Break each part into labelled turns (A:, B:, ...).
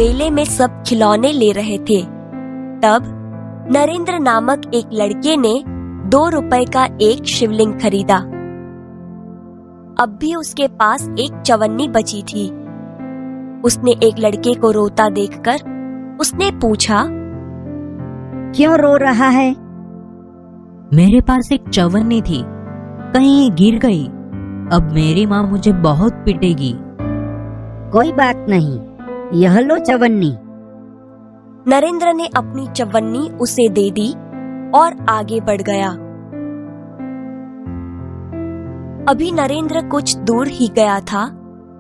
A: मेले में सब खिलौने ले रहे थे। तब नरेंद्र नामक एक लड़के ने 2 रुपए का एक शिवलिंग खरीदा। अब भी उसके पास एक चवन्नी बची थी। उसने एक लड़के को रोता देखकर उसने पूछा,
B: क्यों रो रहा है?
C: मेरे पास एक चवन्नी थी, कहीं गिर गई। अब मेरी माँ मुझे बहुत पिटेगी।
B: कोई बात नहीं, यह लो चवन्नी।
A: नरेंद्र ने अपनी चवन्नी उसे दे दी और आगे बढ़ गया। अभी नरेंद्र कुछ दूर ही गया था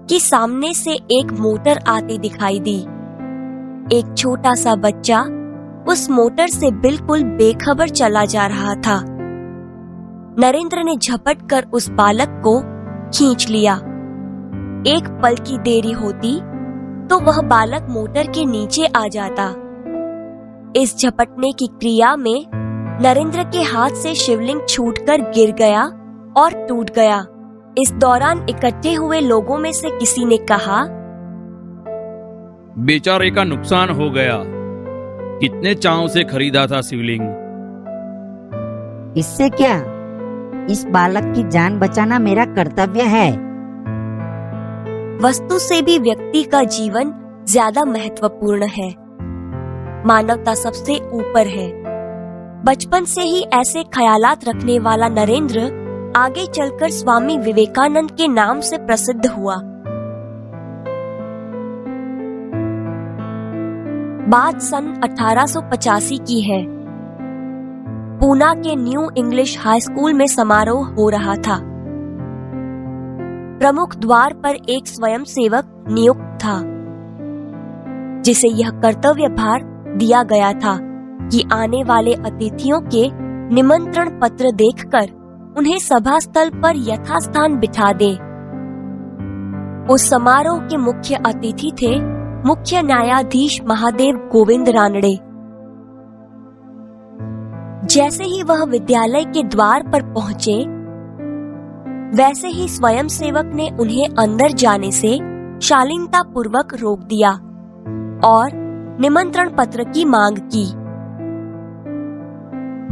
A: कि सामने से एक मोटर आती दिखाई दी। एक छोटा सा बच्चा उस मोटर से बिल्कुल बेखबर चला जा रहा था। नरेंद्र ने झपट कर उस बालक को खींच लिया। एक पल की देरी होती तो वह बालक मोटर के नीचे आ जाता। इस झपटने की क्रिया में नरेंद्र के हाथ से शिवलिंग छूटकर गिर गया और टूट गया। इस दौरान इकट्ठे हुए लोगों में से किसी ने कहा,
D: बेचारे का नुकसान हो गया, कितने चाव से खरीदा था शिवलिंग।
B: इससे क्या, इस बालक की जान बचाना मेरा कर्तव्य है।
A: वस्तु से भी व्यक्ति का जीवन ज्यादा महत्वपूर्ण है। मानवता सबसे ऊपर है। बचपन से ही ऐसे ख्यालात रखने वाला नरेंद्र आगे चलकर स्वामी विवेकानंद के नाम से प्रसिद्ध हुआ। बात सन 1885 की है। पूना के न्यू इंग्लिश हाई स्कूल में समारोह हो रहा था। प्रमुख द्वार पर एक स्वयंसेवक नियुक्त था, जिसे यह कर्तव्य भार दिया गया था कि आने वाले अतिथियों के निमंत्रण पत्र देखकर उन्हें सभा स्थल पर यथास्थान बिठा दे। उस समारोह के मुख्य अतिथि थे मुख्य न्यायाधीश महादेव गोविंद रानड़े। जैसे ही वह विद्यालय के द्वार पर पहुंचे, वैसे ही स्वयंसेवक ने उन्हें अंदर जाने से शालीनता पूर्वक रोक दिया और निमंत्रण पत्र की मांग की।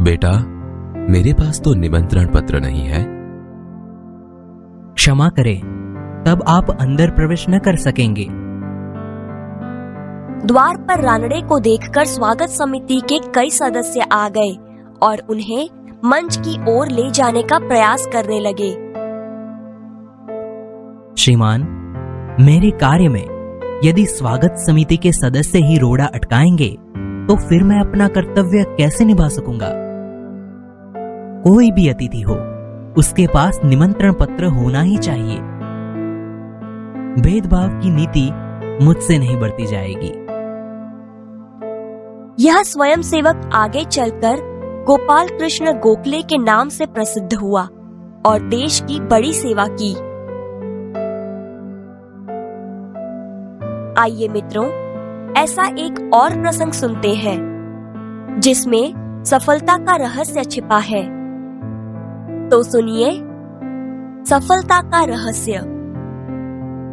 E: बेटा, मेरे पास तो निमंत्रण पत्र नहीं है।
C: क्षमा करें, तब आप अंदर प्रवेश न कर सकेंगे।
A: द्वार पर रानड़े को देखकर स्वागत समिति के कई सदस्य आ गए और उन्हें मंच की ओर ले जाने का प्रयास करने लगे।
C: श्रीमान, मेरे कार्य में यदि स्वागत समिति के सदस्य ही रोड़ा अटकाएंगे तो फिर मैं अपना कर्तव्य कैसे निभा सकूंगा? कोई भी अतिथि हो, उसके पास निमंत्रण पत्र होना ही चाहिए। भेदभाव की नीति मुझसे नहीं बढ़ती जाएगी।
A: यह स्वयंसेवक आगे चलकर गोपाल कृष्ण गोखले के नाम से प्रसिद्ध हुआ और देश की बड़ी सेवा की। आइए मित्रों, ऐसा एक और प्रसंग सुनते हैं जिसमें सफलता का रहस्य छिपा है। तो सुनिए, सफलता का रहस्य।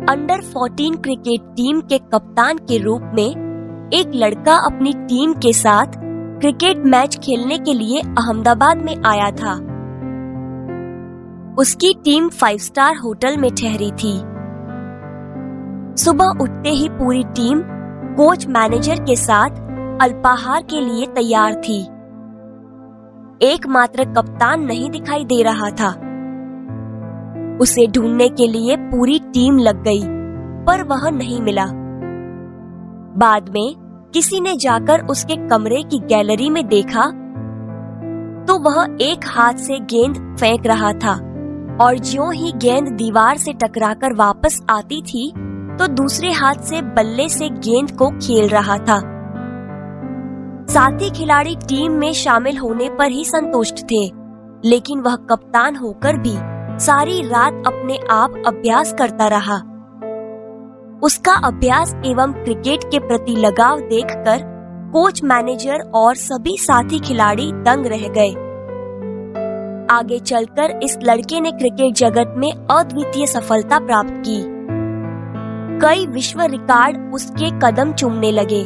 A: अंडर 14 क्रिकेट टीम के कप्तान के रूप में एक लड़का अपनी टीम के साथ क्रिकेट मैच खेलने के लिए अहमदाबाद में आया था। उसकी टीम 5 स्टार होटल में ठहरी थी। सुबह उठते ही पूरी टीम कोच मैनेजर के साथ अल्पाहार के लिए तैयार थी। एकमात्र कप्तान नहीं दिखाई दे रहा था। उसे ढूंढने के लिए पूरी टीम लग गई, पर वह नहीं मिला। बाद में किसी ने जाकर उसके कमरे की गैलरी में देखा तो वह एक हाथ से गेंद फेंक रहा था और ज्यों ही गेंद दीवार से टकराकर वापस आती थी तो दूसरे हाथ से बल्ले से गेंद को खेल रहा था। साथी खिलाड़ी टीम में शामिल होने पर ही संतुष्ट थे, लेकिन वह कप्तान होकर भी सारी रात अपने आप अभ्यास करता रहा। उसका अभ्यास एवं क्रिकेट के प्रति लगाव देखकर कोच मैनेजर और सभी साथी खिलाड़ी दंग रह गए। आगे चलकर इस लड़के ने क्रिकेट जगत में अद्वितीय सफलता प्राप्त की। कई विश्व रिकॉर्ड उसके कदम चूमने लगे।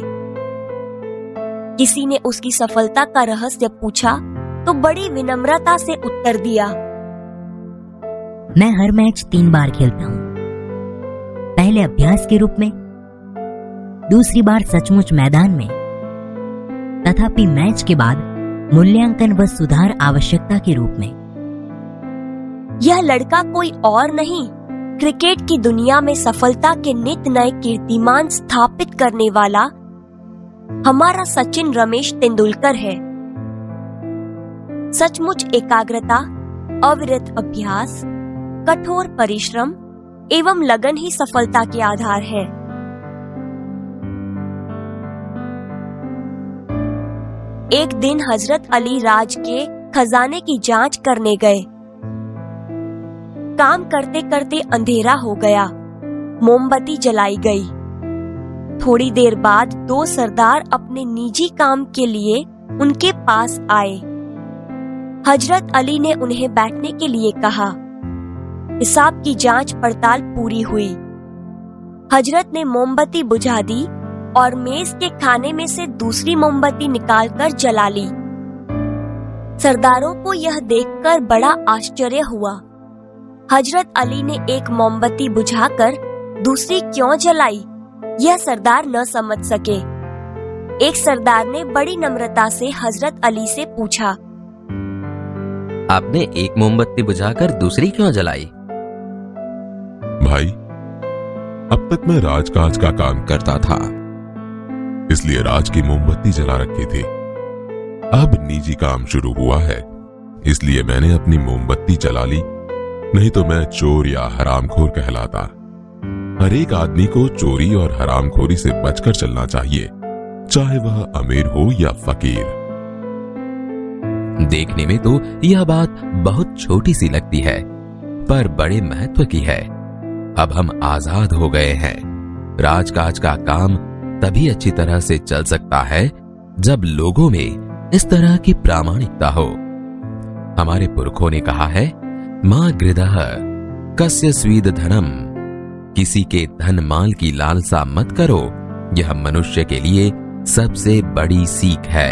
A: किसी ने उसकी सफलता का रहस्य पूछा तो बड़ी विनम्रता से उत्तर दिया,
B: मैं हर मैच 3 बार खेलता हूँ। पहले अभ्यास के रूप में, दूसरी बार सचमुच मैदान में, तथापि मैच के बाद मूल्यांकन व सुधार आवश्यकता के रूप में।
A: यह लड़का कोई और नहीं, क्रिकेट की दुनिया में सफलता के नित नए कीर्तिमान स्थापित करने वाला हमारा सचिन रमेश तेंदुलकर है। सचमुच एकाग्रता, अविरत अभ्यास, कठोर परिश्रम एवं लगन ही सफलता के आधार है। एक दिन हजरत अली राज के खजाने की जांच करने गए। काम करते करते अंधेरा हो गया। मोमबत्ती जलाई गई। थोड़ी देर बाद 2 सरदार अपने निजी काम के लिए उनके पास आए। हजरत अली ने उन्हें बैठने के लिए कहा। हिसाब की जांच पड़ताल पूरी हुई। हजरत ने मोमबत्ती बुझा दी और मेज के खाने में से दूसरी मोमबत्ती निकालकर जला ली। सरदारों को यह देखकर बड़ा आश्चर्य हुआ। हजरत अली ने एक मोमबत्ती बुझाकर दूसरी क्यों जलाई, यह सरदार न समझ सके। एक सरदार ने बड़ी नम्रता से हजरत अली से पूछा,
E: आपने एक मोमबत्ती बुझाकर दूसरी क्यों जलाई?
F: भाई, अब तक मैं राजकाज का काम करता था, इसलिए राज की मोमबत्ती जला रखी थी। अब निजी काम शुरू हुआ है, इसलिए मैंने अपनी मोमबत्ती जला ली, नहीं तो मैं चोर या हरामखोर कहलाता। हर एक आदमी को चोरी और हरामखोरी से बचकर चलना चाहिए, चाहे वह अमीर हो या फकीर।
E: देखने में तो यह बात बहुत छोटी सी लगती है, पर बड़े महत्व की है। अब हम आजाद हो गए हैं। राजकाज का काम तभी अच्छी तरह से चल सकता है जब लोगों में इस तरह की प्रामाणिकता हो। हमारे पुरखों ने कहा है, मां गृधः कस्य स्वीद धनम, किसी के धन माल की लालसा मत करो, यह मनुष्य के लिए सबसे बड़ी सीख है।